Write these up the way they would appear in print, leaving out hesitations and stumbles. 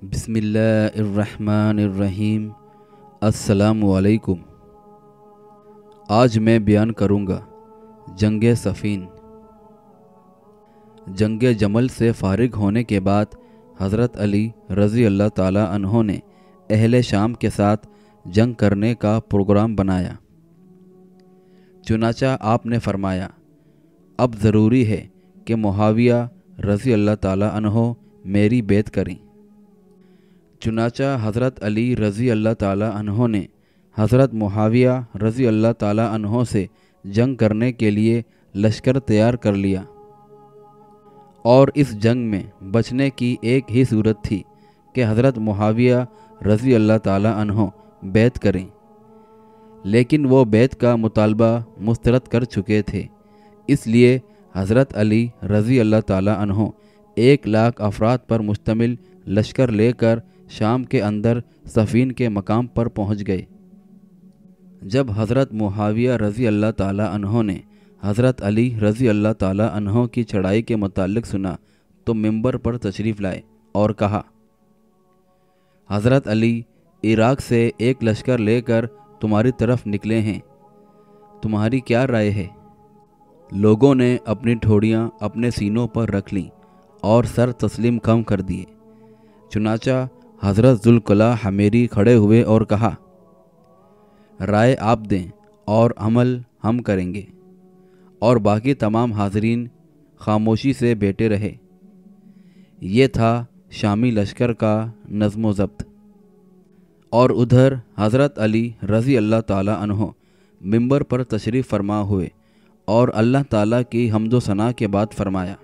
بسم اللہ الرحمن الرحیم۔ السلام علیکم۔ آج میں بیان کروں گا جنگ صفین۔ جنگ جمل سے فارغ ہونے کے بعد حضرت علی رضی اللہ تعالی عنہ نے اہل شام کے ساتھ جنگ کرنے کا پروگرام بنایا۔ چنانچہ آپ نے فرمایا، اب ضروری ہے کہ معاویہ رضی اللہ تعالی عنہ میری بیعت کریں۔ چنانچہ حضرت علی رضی اللہ تعالی عنہ نے حضرت معاویہ رضی اللہ تعالی عنہ سے جنگ کرنے کے لیے لشکر تیار کر لیا، اور اس جنگ میں بچنے کی ایک ہی صورت تھی کہ حضرت معاویہ رضی اللہ تعالی عنہ بیعت کریں، لیکن وہ بیعت کا مطالبہ مسترد کر چکے تھے۔ اس لیے حضرت علی رضی اللہ تعالی عنہ 1,00,000 افراد پر مشتمل لشکر لے کر شام کے اندر صفین کے مقام پر پہنچ گئے۔ جب حضرت معاویہ رضی اللہ تعالی عنہ نے حضرت علی رضی اللہ تعالی عنہ کی چڑھائی کے متعلق سنا تو منبر پر تشریف لائے اور کہا، حضرت علی عراق سے ایک لشکر لے کر تمہاری طرف نکلے ہیں، تمہاری کیا رائے ہے؟ لوگوں نے اپنی ٹھوڑیاں اپنے سینوں پر رکھ لیں اور سر تسلیم خم کر دیے۔ چنانچہ حضرت ذوالقلع حمیری کھڑے ہوئے اور کہا، رائے آپ دیں اور عمل ہم کریں گے، اور باقی تمام حاضرین خاموشی سے بیٹھے رہے۔ یہ تھا شامی لشکر کا نظم و ضبط۔ اور ادھر حضرت علی رضی اللہ تعالی عنہ منبر پر تشریف فرما ہوئے اور اللہ تعالیٰ کی حمد و ثنا کے بعد فرمایا،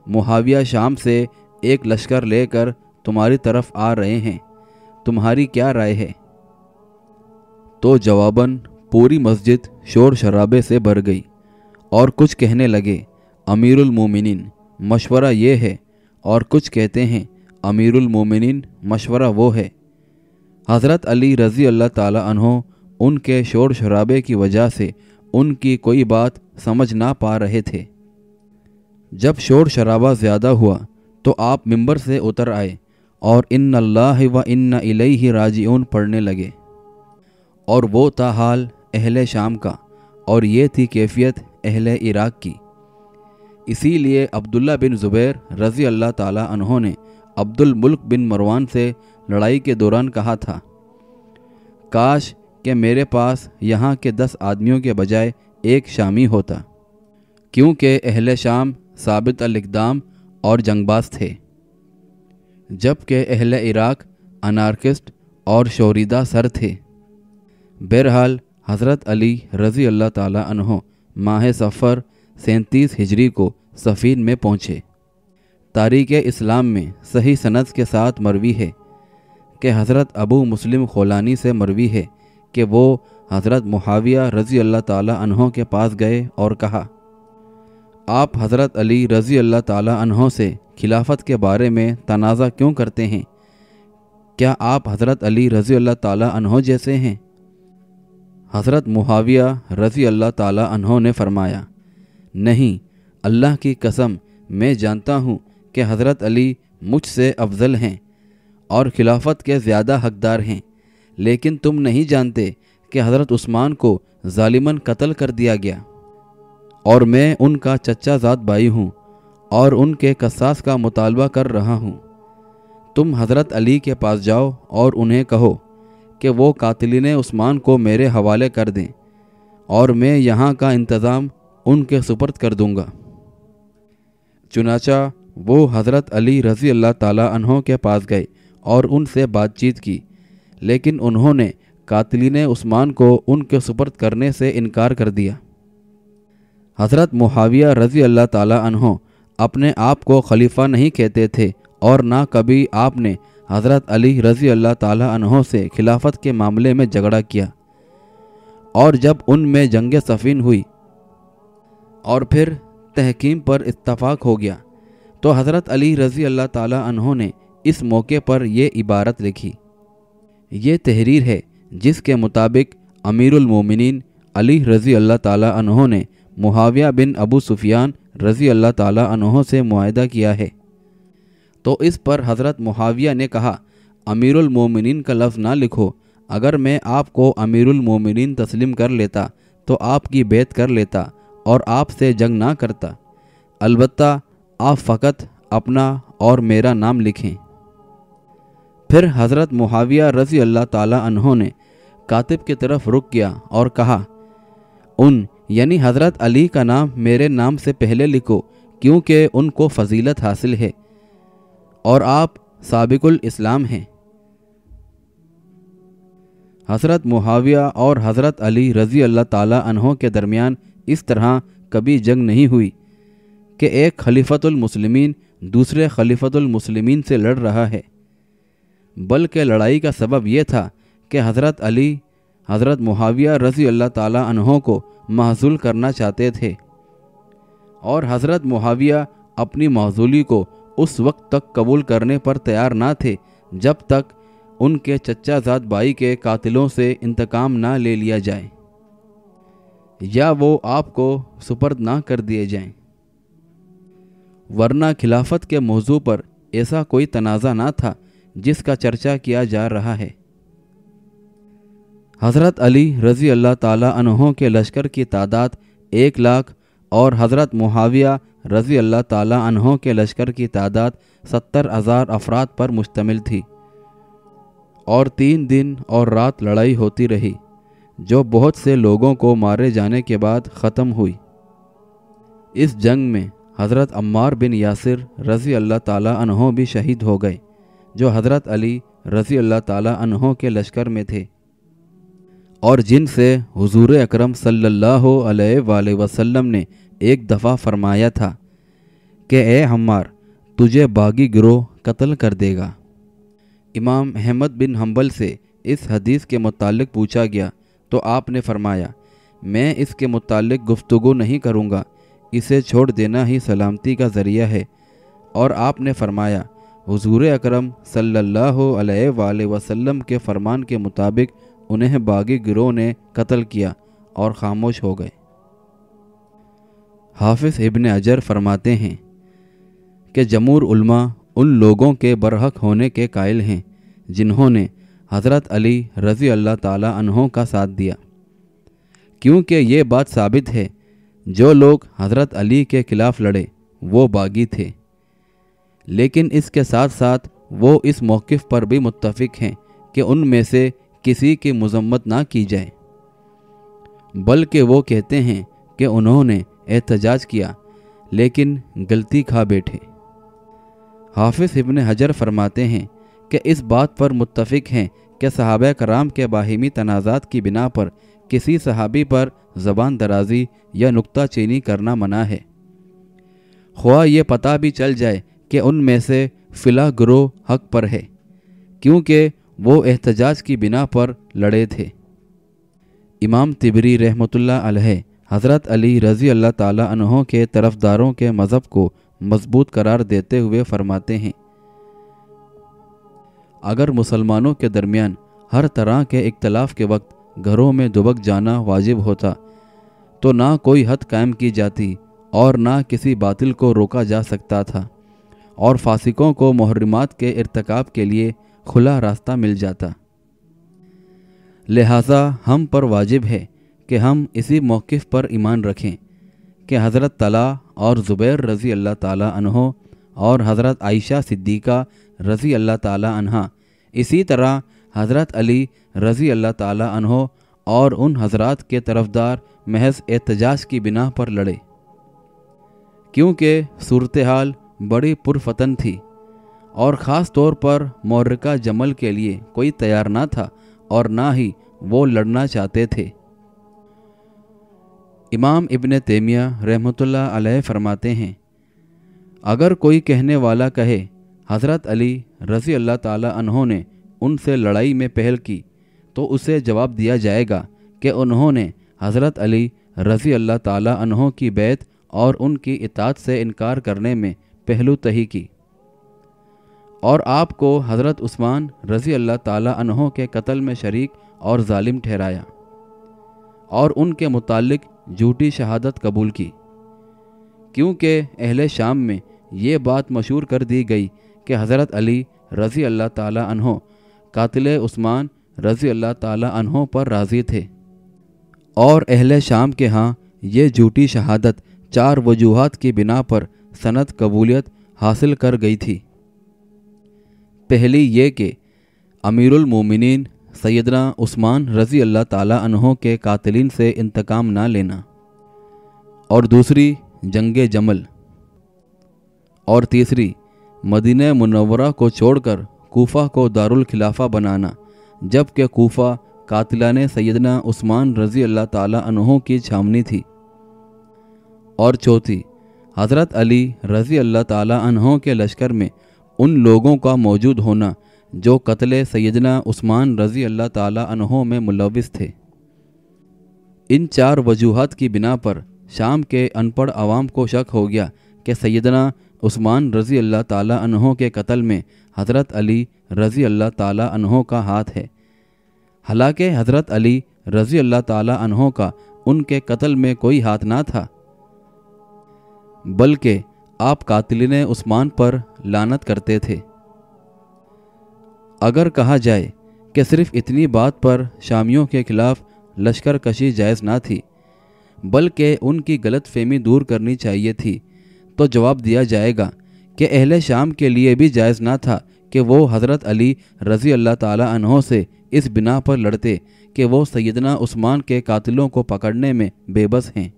معاویہ شام سے ایک لشکر لے کر تمہاری طرف آ رہے ہیں، تمہاری کیا رائے ہے؟ تو جواباً پوری مسجد شور شرابے سے بھر گئی اور کچھ کہنے لگے، امیر المومنین مشورہ یہ ہے، اور کچھ کہتے ہیں امیر المومنین مشورہ وہ ہے۔ حضرت علی رضی اللہ تعالی عنہ ان کے شور شرابے کی وجہ سے ان کی کوئی بات سمجھ نہ پا رہے تھے۔ جب شور شرابہ زیادہ ہوا تو آپ منبر سے اتر آئے اور ان اللہ و ان الیہ راجعون پڑھنے لگے، اور وہ تھا حال اہل شام کا، اور یہ تھی کیفیت اہل عراق کی۔ اسی لیے عبداللہ بن زبیر رضی اللہ تعالی عنہ نے عبد الملک بن مروان سے لڑائی کے دوران کہا تھا، کاش کہ میرے پاس یہاں کے 10 آدمیوں کے بجائے ایک شامی ہوتا، کیونکہ اہل شام ثابت الاقدام اور جنگ باز تھے، جبکہ اہل عراق انارکسٹ اور شوریدہ سر تھے۔ بہرحال حضرت علی رضی اللہ تعالی عنہ ماہ صفر 37 ہجری کو صفین میں پہنچے۔ تاریخ اسلام میں صحیح سند کے ساتھ مروی ہے کہ حضرت ابو مسلم خولانی سے مروی ہے کہ وہ حضرت معاویہ رضی اللہ تعالی عنہ کے پاس گئے اور کہا، آپ حضرت علی رضی اللہ تعالی عنہ سے خلافت کے بارے میں تنازع کیوں کرتے ہیں؟ کیا آپ حضرت علی رضی اللہ تعالی عنہ جیسے ہیں؟ حضرت معاویہ رضی اللہ تعالی عنہ نے فرمایا، نہیں، اللہ کی قسم میں جانتا ہوں کہ حضرت علی مجھ سے افضل ہیں اور خلافت کے زیادہ حقدار ہیں، لیکن تم نہیں جانتے کہ حضرت عثمان کو ظالماً قتل کر دیا گیا، اور میں ان کا چچا زاد بھائی ہوں اور ان کے قصاص کا مطالبہ کر رہا ہوں۔ تم حضرت علی کے پاس جاؤ اور انہیں کہو کہ وہ قاتلین عثمان کو میرے حوالے کر دیں، اور میں یہاں کا انتظام ان کے سپرد کر دوں گا۔ چنانچہ وہ حضرت علی رضی اللہ تعالی عنہ کے پاس گئے اور ان سے بات چیت کی، لیکن انہوں نے قاتلین عثمان کو ان کے سپرد کرنے سے انکار کر دیا۔ حضرت معاویہ رضی اللہ تعالی عنہ اپنے آپ کو خلیفہ نہیں کہتے تھے، اور نہ کبھی آپ نے حضرت علی رضی اللہ تعالی عنہ سے خلافت کے معاملے میں جھگڑا کیا۔ اور جب ان میں جنگ صفین ہوئی اور پھر تحکیم پر اتفاق ہو گیا تو حضرت علی رضی اللہ تعالی عنہ نے اس موقع پر یہ عبارت لکھی۔ یہ تحریر ہے جس کے مطابق امیر المومنین علی رضی اللہ تعالی عنہ نے معاویہ بن ابو سفیان رضی اللہ تعالی عنہ سے معاہدہ کیا ہے۔ تو اس پر حضرت معاویہ نے کہا امیر المومنین کا لفظ نہ لکھو، اگر میں آپ کو امیر المومنین تسلیم کر لیتا تو آپ کی بیعت کر لیتا اور آپ سے جنگ نہ کرتا، البتہ آپ فقط اپنا اور میرا نام لکھیں۔ پھر حضرت معاویہ رضی اللہ تعالی عنہ نے کاتب کی طرف رخ کیا اور کہا یعنی حضرت علی کا نام میرے نام سے پہلے لکھو، کیونکہ ان کو فضیلت حاصل ہے اور آپ سابق الاسلام ہیں۔ حضرت معاویہ اور حضرت علی رضی اللہ تعالی عنہ کے درمیان اس طرح کبھی جنگ نہیں ہوئی کہ ایک خلیفۃ المسلمین دوسرے خلیفۃ المسلمین سے لڑ رہا ہے، بلکہ لڑائی کا سبب یہ تھا کہ حضرت علی حضرت معاویہ رضی اللہ تعالی عنہ کو معزول کرنا چاہتے تھے، اور حضرت معاویہ اپنی معزولی کو اس وقت تک قبول کرنے پر تیار نہ تھے جب تک ان کے چچا زاد بھائی کے قاتلوں سے انتقام نہ لے لیا جائے یا وہ آپ کو سپرد نہ کر دیے جائیں، ورنہ خلافت کے موضوع پر ایسا کوئی تنازع نہ تھا جس کا چرچا کیا جا رہا ہے۔ حضرت علی رضی اللہ تعالی عنہ کے لشکر کی تعداد 1,00,000 اور حضرت معاویہ رضی اللہ تعالی عنہ کے لشکر کی تعداد 70,000 افراد پر مشتمل تھی، اور 3 دن اور رات لڑائی ہوتی رہی جو بہت سے لوگوں کو مارے جانے کے بعد ختم ہوئی۔ اس جنگ میں حضرت عمار بن یاسر رضی اللہ تعالی عنہ بھی شہید ہو گئے، جو حضرت علی رضی اللہ تعالی عنہ کے لشکر میں تھے، اور جن سے حضور اکرم صلی اللہ علیہ وآلہ وسلم نے ایک دفعہ فرمایا تھا کہ اے عمار، تجھے باغی گروہ قتل کر دے گا۔ امام احمد بن حنبل سے اس حدیث کے متعلق پوچھا گیا تو آپ نے فرمایا میں اس کے متعلق گفتگو نہیں کروں گا، اسے چھوڑ دینا ہی سلامتی کا ذریعہ ہے، اور آپ نے فرمایا حضور اکرم صلی اللہ علیہ وآلہ وسلم کے فرمان کے مطابق انہیں باغی گروہ نے قتل کیا اور خاموش ہو گئے۔ حافظ ابن حجر فرماتے ہیں کہ جمہور علماء ان لوگوں کے برحق ہونے کے قائل ہیں جنہوں نے حضرت علی رضی اللہ تعالی عنہ کا ساتھ دیا، کیونکہ یہ بات ثابت ہے جو لوگ حضرت علی کے خلاف لڑے وہ باغی تھے، لیکن اس کے ساتھ ساتھ وہ اس موقف پر بھی متفق ہیں کہ ان میں سے کسی کی مذمت نہ کی جائے، بلکہ وہ کہتے ہیں کہ انہوں نے احتجاج کیا لیکن غلطی کھا بیٹھے۔ حافظ ابن حجر فرماتے ہیں کہ اس بات پر متفق ہیں کہ صحابہ کرام کے باہمی تنازعات کی بنا پر کسی صحابی پر زبان درازی یا نکتہ چینی کرنا منع ہے، خواہ یہ پتہ بھی چل جائے کہ ان میں سے فلاں گروہ حق پر ہے، کیونکہ وہ احتجاج کی بنا پر لڑے تھے۔ امام طبری رحمۃ اللہ علیہ حضرت علی رضی اللہ تعالی عنہ کے طرفداروں کے مذہب کو مضبوط قرار دیتے ہوئے فرماتے ہیں اگر مسلمانوں کے درمیان ہر طرح کے اختلاف کے وقت گھروں میں دبک جانا واجب ہوتا تو نہ کوئی حد قائم کی جاتی اور نہ کسی باطل کو روکا جا سکتا تھا، اور فاسقوں کو محرمات کے ارتکاب کے لیے کھلا راستہ مل جاتا۔ لہٰذا ہم پر واجب ہے کہ ہم اسی موقف پر ایمان رکھیں کہ حضرت طلحہ اور زبیر رضی اللہ تعالی عنہ اور حضرت عائشہ صدیقہ رضی اللہ تعالی عنہ، اسی طرح حضرت علی رضی اللہ تعالی عنہ اور ان حضرات کے طرفدار محض احتجاج کی بنا پر لڑے، کیونکہ صورتحال بڑی پرفتن تھی اور خاص طور پر معرکہ جمل کے لیے کوئی تیار نہ تھا اور نہ ہی وہ لڑنا چاہتے تھے۔ امام ابن تیمیہ رحمۃ اللہ علیہ فرماتے ہیں اگر کوئی کہنے والا کہے حضرت علی رضی اللہ تعالی عنہ نے ان سے لڑائی میں پہل کی تو اسے جواب دیا جائے گا کہ انہوں نے حضرت علی رضی اللہ تعالی عنہ کی بیعت اور ان کی اطاعت سے انکار کرنے میں پہلو تہی کی، اور آپ کو حضرت عثمان رضی اللہ تعالی عنہ کے قتل میں شریک اور ظالم ٹھہرایا، اور ان کے متعلق جھوٹی شہادت قبول کی، کیونکہ اہل شام میں یہ بات مشہور کر دی گئی کہ کہ حضرت علی رضی اللہ تعالیٰ عنہ قاتل عثمان رضی اللہ تعالیٰ عنہ پر راضی تھے، اور اہل شام کے ہاں یہ جھوٹی شہادت 4 وجوہات کی بنا پر سند قبولیت حاصل کر گئی تھی۔ پہلی یہ کہ امیر المومنین سیدنا عثمان رضی اللہ تعالیٰ عنہ کے قاتلین سے انتقام نہ لینا، اور دوسری جنگ جمل، اور تیسری مدینہ منورہ کو چھوڑ کر کوفہ کو دارالخلافہ بنانا، جبکہ کوفہ قاتلان سیدنا عثمان رضی اللہ تعالیٰ عنہ کی چھاونی تھی، اور چوتھی حضرت علی رضی اللہ تعالیٰ عنہ کے لشکر میں ان لوگوں کا موجود ہونا جو قتل سیدنا عثمان رضی اللہ تعالیٰ عنہ میں ملوث تھے۔ ان 4 وجوہات کی بنا پر شام کے ان پڑھ عوام کو شک ہو گیا کہ سیدنا عثمان رضی اللہ تعالیٰ عنہ کے قتل میں حضرت علی رضی اللہ تعالیٰ عنہ کا ہاتھ ہے، حالانکہ حضرت علی رضی اللہ تعالیٰ عنہ کا ان کے قتل میں کوئی ہاتھ نہ تھا، بلکہ آپ قاتلین عثمان پر لعنت کرتے تھے۔ اگر کہا جائے کہ صرف اتنی بات پر شامیوں کے خلاف لشکر کشی جائز نہ تھی، بلکہ ان کی غلط فہمی دور کرنی چاہیے تھی، تو جواب دیا جائے گا کہ اہل شام کے لیے بھی جائز نہ تھا کہ وہ حضرت علی رضی اللہ تعالیٰ عنہ سے اس بنا پر لڑتے کہ وہ سیدنا عثمان کے قاتلوں کو پکڑنے میں بے بس ہیں،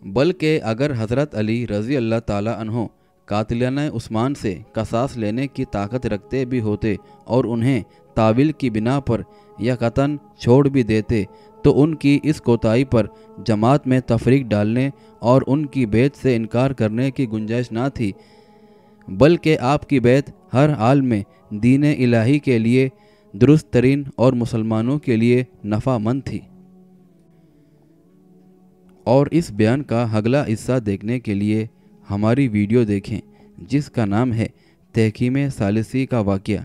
بلکہ اگر حضرت علی رضی اللہ تعالیٰ عنہ قاتلان عثمان سے قصاص لینے کی طاقت رکھتے بھی ہوتے اور انہیں تاویل کی بنا پر یا قطعاً چھوڑ بھی دیتے، تو ان کی اس کوتاہی پر جماعت میں تفریق ڈالنے اور ان کی بیعت سے انکار کرنے کی گنجائش نہ تھی، بلکہ آپ کی بیعت ہر حال میں دین الہی کے لیے درست ترین اور مسلمانوں کے لیے نفع مند تھی۔ اور اس بیان کا اگلا حصہ دیکھنے کے لیے ہماری ویڈیو دیکھیں، جس کا نام ہے تحکیم ثالثی کا واقعہ۔